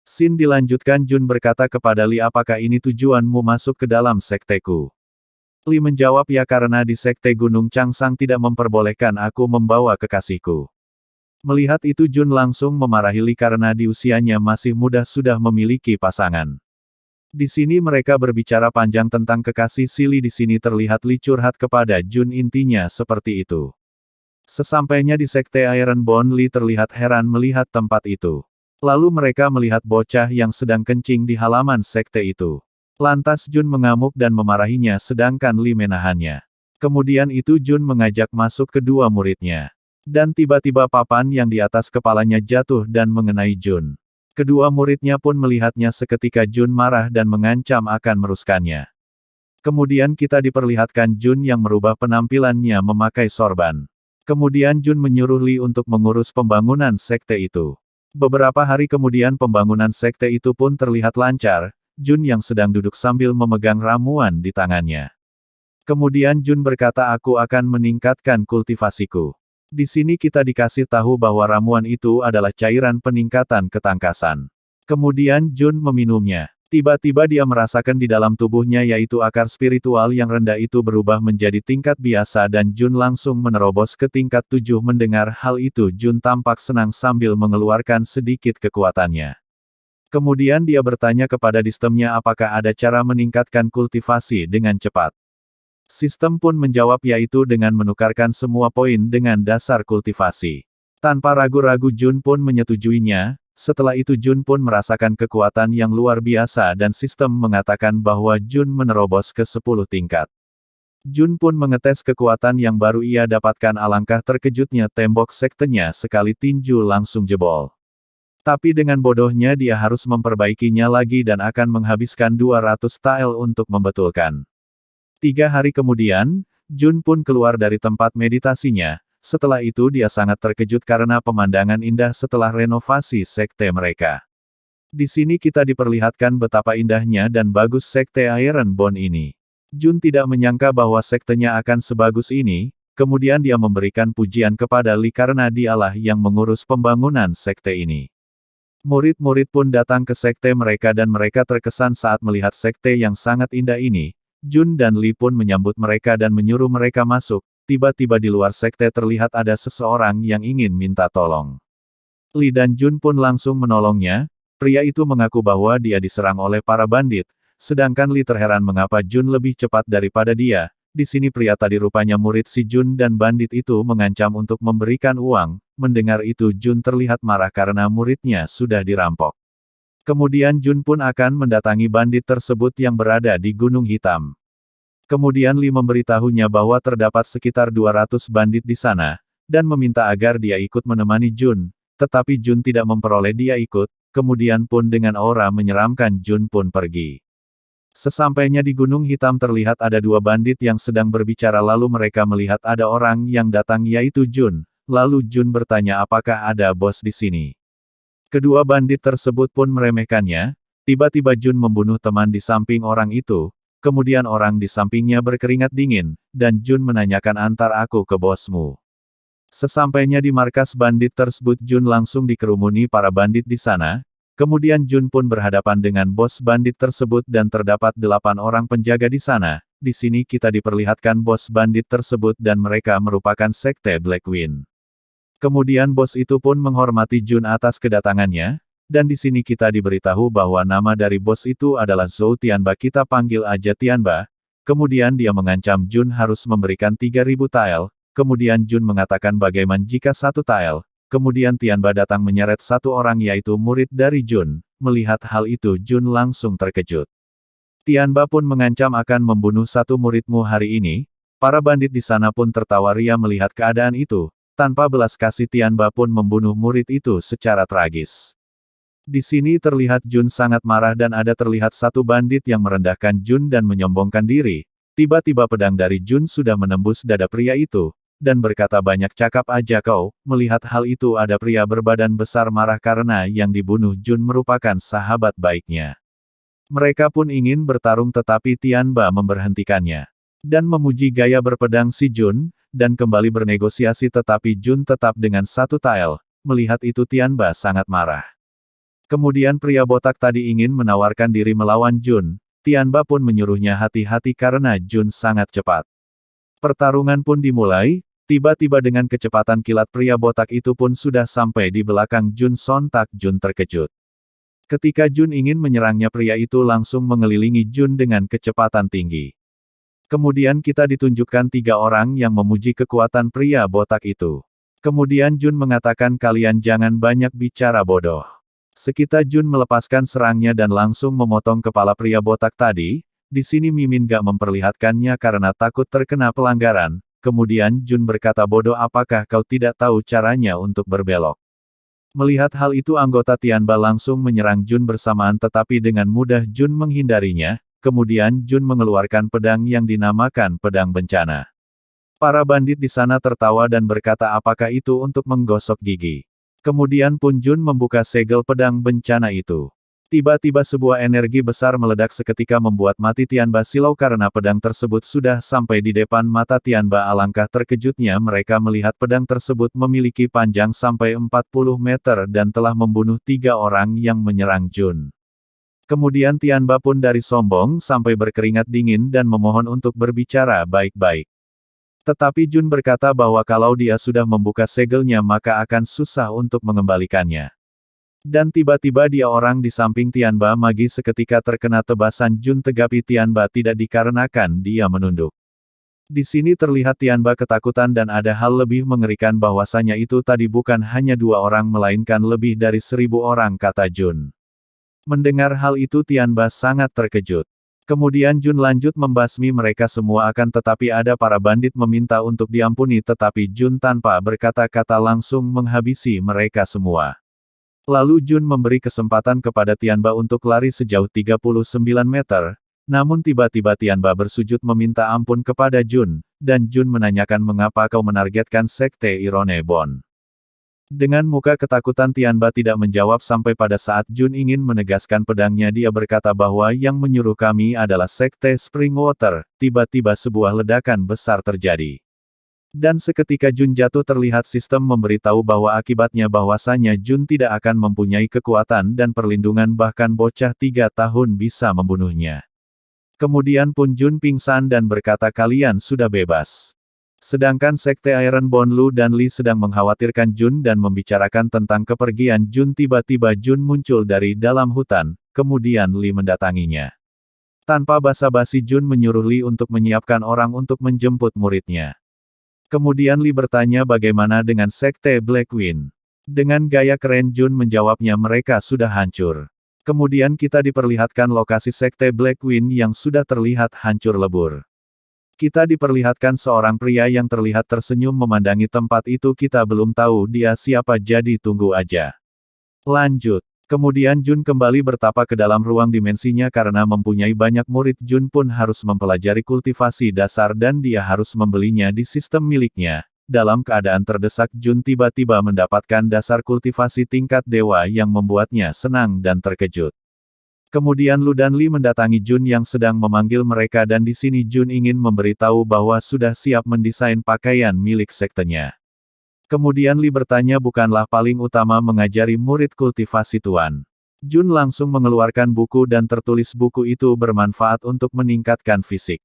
Sin dilanjutkan Jun berkata kepada Li, apakah ini tujuanmu masuk ke dalam sekteku? Li menjawab, ya, karena di sekte Gunung Changsang tidak memperbolehkan aku membawa kekasihku. Melihat itu Jun langsung memarahi Li karena di usianya masih muda sudah memiliki pasangan. Di sini mereka berbicara panjang tentang kekasih si Li. Di sini terlihat Li curhat kepada Jun, intinya seperti itu. Sesampainya di sekte Iron Bone, Li terlihat heran melihat tempat itu. Lalu mereka melihat bocah yang sedang kencing di halaman sekte itu. Lantas Jun mengamuk dan memarahinya sedangkan Li menahannya. Kemudian itu Jun mengajak masuk kedua muridnya. Dan tiba-tiba papan yang di atas kepalanya jatuh dan mengenai Jun. Kedua muridnya pun melihatnya seketika Jun marah dan mengancam akan meruskannya. Kemudian kita diperlihatkan Jun yang merubah penampilannya memakai sorban. Kemudian Jun menyuruh Li untuk mengurus pembangunan sekte itu. Beberapa hari kemudian pembangunan sekte itu pun terlihat lancar, Jun yang sedang duduk sambil memegang ramuan di tangannya. Kemudian Jun berkata, aku akan meningkatkan kultivasiku. Di sini kita dikasih tahu bahwa ramuan itu adalah cairan peningkatan ketangkasan. Kemudian Jun meminumnya. Tiba-tiba dia merasakan di dalam tubuhnya yaitu akar spiritual yang rendah itu berubah menjadi tingkat biasa dan Jun langsung menerobos ke tingkat 7. Mendengar hal itu Jun tampak senang sambil mengeluarkan sedikit kekuatannya. Kemudian dia bertanya kepada sistemnya apakah ada cara meningkatkan kultivasi dengan cepat. Sistem pun menjawab yaitu dengan menukarkan semua poin dengan dasar kultivasi. Tanpa ragu-ragu Jun pun menyetujuinya. Setelah itu Jun pun merasakan kekuatan yang luar biasa dan sistem mengatakan bahwa Jun menerobos ke 10 tingkat. Jun pun mengetes kekuatan yang baru ia dapatkan, alangkah terkejutnya tembok sektenya sekali tinju langsung jebol. Tapi dengan bodohnya dia harus memperbaikinya lagi dan akan menghabiskan 200 tael untuk membetulkan. 3 hari kemudian, Jun pun keluar dari tempat meditasinya. Setelah itu dia sangat terkejut karena pemandangan indah setelah renovasi sekte mereka. Di sini kita diperlihatkan betapa indahnya dan bagus sekte Iron Bone ini. Jun tidak menyangka bahwa sektenya akan sebagus ini, kemudian dia memberikan pujian kepada Li karena dialah yang mengurus pembangunan sekte ini. Murid-murid pun datang ke sekte mereka dan mereka terkesan saat melihat sekte yang sangat indah ini. Jun dan Li pun menyambut mereka dan menyuruh mereka masuk. Tiba-tiba di luar sekte terlihat ada seseorang yang ingin minta tolong. Li dan Jun pun langsung menolongnya. Pria itu mengaku bahwa dia diserang oleh para bandit, sedangkan Li terheran mengapa Jun lebih cepat daripada dia. Di sini pria tadi rupanya murid si Jun dan bandit itu mengancam untuk memberikan uang. Mendengar itu Jun terlihat marah karena muridnya sudah dirampok. Kemudian Jun pun akan mendatangi bandit tersebut yang berada di Gunung Hitam. Kemudian Li memberitahunya bahwa terdapat sekitar 200 bandit di sana, dan meminta agar dia ikut menemani Jun, tetapi Jun tidak memperoleh dia ikut, kemudian pun dengan aura menyeramkan Jun pun pergi. Sesampainya di Gunung Hitam terlihat ada 2 bandit yang sedang berbicara lalu mereka melihat ada orang yang datang yaitu Jun, lalu Jun bertanya apakah ada bos di sini. Kedua bandit tersebut pun meremehkannya, tiba-tiba Jun membunuh teman di samping orang itu. Kemudian orang di sampingnya berkeringat dingin, dan Jun menanyakan antar aku ke bosmu. Sesampainya di markas bandit tersebut Jun langsung dikerumuni para bandit di sana, kemudian Jun pun berhadapan dengan bos bandit tersebut dan terdapat 8 orang penjaga di sana. Di sini kita diperlihatkan bos bandit tersebut dan mereka merupakan sekte Blackwind. Kemudian bos itu pun menghormati Jun atas kedatangannya. Dan di sini kita diberitahu bahwa nama dari bos itu adalah Zhou Tianba, kita panggil aja Tianba. Kemudian dia mengancam Jun harus memberikan 3000 tael, kemudian Jun mengatakan bagaimana jika 1 tael, kemudian Tianba datang menyeret 1 orang yaitu murid dari Jun. Melihat hal itu Jun langsung terkejut. Tianba pun mengancam akan membunuh 1 muridmu hari ini. Para bandit di sana pun tertawa ria melihat keadaan itu. Tanpa belas kasih Tianba pun membunuh murid itu secara tragis. Di sini terlihat Jun sangat marah dan ada terlihat 1 bandit yang merendahkan Jun dan menyombongkan diri. Tiba-tiba pedang dari Jun sudah menembus dada pria itu, dan berkata banyak cakap aja kau. Melihat hal itu ada pria berbadan besar marah karena yang dibunuh Jun merupakan sahabat baiknya. Mereka pun ingin bertarung tetapi Tianba memberhentikannya. Dan memuji gaya berpedang si Jun, dan kembali bernegosiasi tetapi Jun tetap dengan 1 tael. Melihat itu Tianba sangat marah. Kemudian pria botak tadi ingin menawarkan diri melawan Jun. Tianba pun menyuruhnya hati-hati karena Jun sangat cepat. Pertarungan pun dimulai, tiba-tiba dengan kecepatan kilat pria botak itu pun sudah sampai di belakang Jun. Sontak Jun terkejut. Ketika Jun ingin menyerangnya, pria itu langsung mengelilingi Jun dengan kecepatan tinggi. Kemudian kita ditunjukkan 3 orang yang memuji kekuatan pria botak itu. Kemudian Jun mengatakan, kalian jangan banyak bicara bodoh. Sekitar Jun melepaskan serangnya dan langsung memotong kepala pria botak tadi. Di sini Mimin gak memperlihatkannya karena takut terkena pelanggaran. Kemudian Jun berkata, bodoh, apakah kau tidak tahu caranya untuk berbelok? Melihat hal itu anggota Tianba langsung menyerang Jun bersamaan, tetapi dengan mudah Jun menghindarinya. Kemudian Jun mengeluarkan pedang yang dinamakan pedang bencana. Para bandit di sana tertawa dan berkata, apakah itu untuk menggosok gigi? Kemudian pun Jun membuka segel pedang bencana itu. Tiba-tiba sebuah energi besar meledak seketika membuat mati Tianba silau karena pedang tersebut sudah sampai di depan mata Tianba. Alangkah terkejutnya mereka melihat pedang tersebut memiliki panjang sampai 40 meter dan telah membunuh 3 orang yang menyerang Jun. Kemudian Tianba pun dari sombong sampai berkeringat dingin dan memohon untuk berbicara baik-baik. Tetapi Jun berkata bahwa kalau dia sudah membuka segelnya maka akan susah untuk mengembalikannya. Dan tiba-tiba dia orang di samping Tianba Magi seketika terkena tebasan Jun, tetapi Tianba tidak dikarenakan dia menunduk. Di sini terlihat Tianba ketakutan dan ada hal lebih mengerikan bahwasanya itu tadi bukan hanya 2 orang melainkan lebih dari 1000 orang, kata Jun. Mendengar hal itu Tianba sangat terkejut. Kemudian Jun lanjut membasmi mereka semua, akan tetapi ada para bandit meminta untuk diampuni, tetapi Jun tanpa berkata-kata langsung menghabisi mereka semua. Lalu Jun memberi kesempatan kepada Tianba untuk lari sejauh 39 meter, namun tiba-tiba Tianba bersujud meminta ampun kepada Jun, dan Jun menanyakan mengapa kau menargetkan Sekte Irone Bon. Dengan muka ketakutan Tianba tidak menjawab sampai pada saat Jun ingin menegaskan pedangnya, dia berkata bahwa yang menyuruh kami adalah Sekte Springwater. Tiba-tiba sebuah ledakan besar terjadi. Dan seketika Jun jatuh terlihat sistem memberitahu bahwa akibatnya bahwasanya Jun tidak akan mempunyai kekuatan dan perlindungan, bahkan bocah 3 tahun bisa membunuhnya. Kemudian pun Jun pingsan dan berkata, kalian sudah bebas. Sedangkan Sekte Iron Bone Lu dan Li sedang mengkhawatirkan Jun dan membicarakan tentang kepergian Jun. Tiba-tiba Jun muncul dari dalam hutan, kemudian Li mendatanginya. Tanpa basa-basi Jun menyuruh Li untuk menyiapkan orang untuk menjemput muridnya. Kemudian Li bertanya bagaimana dengan Sekte Black Wind. Dengan gaya keren Jun menjawabnya, mereka sudah hancur. Kemudian kita diperlihatkan lokasi Sekte Black Wind yang sudah terlihat hancur lebur. Kita diperlihatkan seorang pria yang terlihat tersenyum memandangi tempat itu. Kita belum tahu dia siapa, jadi tunggu aja. Lanjut. Kemudian Jun kembali bertapa ke dalam ruang dimensinya karena mempunyai banyak murid. Jun pun harus mempelajari kultivasi dasar dan dia harus membelinya di sistem miliknya. Dalam keadaan terdesak Jun tiba-tiba mendapatkan dasar kultivasi tingkat dewa yang membuatnya senang dan terkejut. Kemudian Lu dan Li mendatangi Jun yang sedang memanggil mereka, dan di sini Jun ingin memberitahu bahwa sudah siap mendesain pakaian milik sektenya. Kemudian Li bertanya, bukanlah paling utama mengajari murid kultivasi Tuan? Jun langsung mengeluarkan buku dan tertulis buku itu bermanfaat untuk meningkatkan fisik.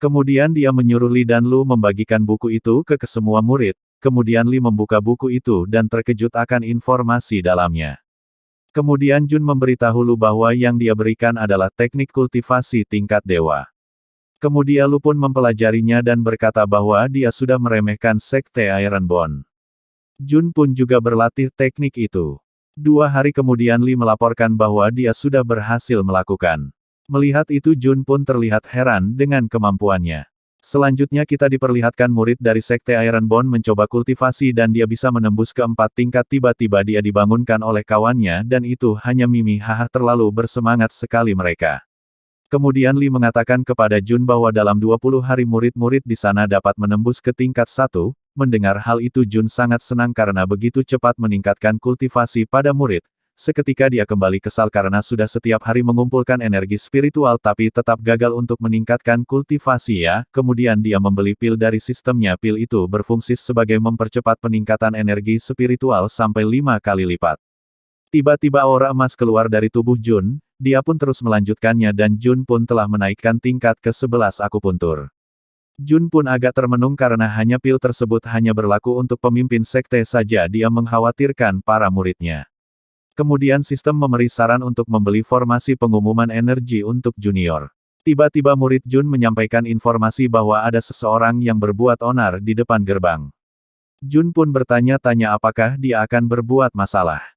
Kemudian dia menyuruh Li dan Lu membagikan buku itu ke semua murid. Kemudian Li membuka buku itu dan terkejut akan informasi dalamnya. Kemudian Jun memberitahu Lu bahwa yang dia berikan adalah teknik kultivasi tingkat dewa. Kemudian Lu pun mempelajarinya dan berkata bahwa dia sudah meremehkan Sekte Iron Bone. Jun pun juga berlatih teknik itu. 2 hari kemudian Li melaporkan bahwa dia sudah berhasil melakukan. Melihat itu Jun pun terlihat heran dengan kemampuannya. Selanjutnya kita diperlihatkan murid dari Sekte Iron Bone mencoba kultivasi dan dia bisa menembus ke 4 tingkat. Tiba-tiba dia dibangunkan oleh kawannya dan itu hanya Mimi. Haha, terlalu bersemangat sekali mereka. Kemudian Li mengatakan kepada Jun bahwa dalam 20 hari murid-murid di sana dapat menembus ke tingkat 1. Mendengar hal itu Jun sangat senang karena begitu cepat meningkatkan kultivasi pada murid. Seketika dia kembali kesal karena sudah setiap hari mengumpulkan energi spiritual tapi tetap gagal untuk meningkatkan kultivasi ya. Kemudian dia membeli pil dari sistemnya. Pil itu berfungsi sebagai mempercepat peningkatan energi spiritual sampai 5 kali lipat. Tiba-tiba aura emas keluar dari tubuh Jun, dia pun terus melanjutkannya dan Jun pun telah menaikkan tingkat ke-11 akupuntur. Jun pun agak termenung karena hanya pil tersebut hanya berlaku untuk pemimpin sekte saja, dia mengkhawatirkan para muridnya. Kemudian sistem memberi saran untuk membeli formasi pengumuman energi untuk junior. Tiba-tiba murid Jun menyampaikan informasi bahwa ada seseorang yang berbuat onar di depan gerbang. Jun pun bertanya-tanya apakah dia akan berbuat masalah.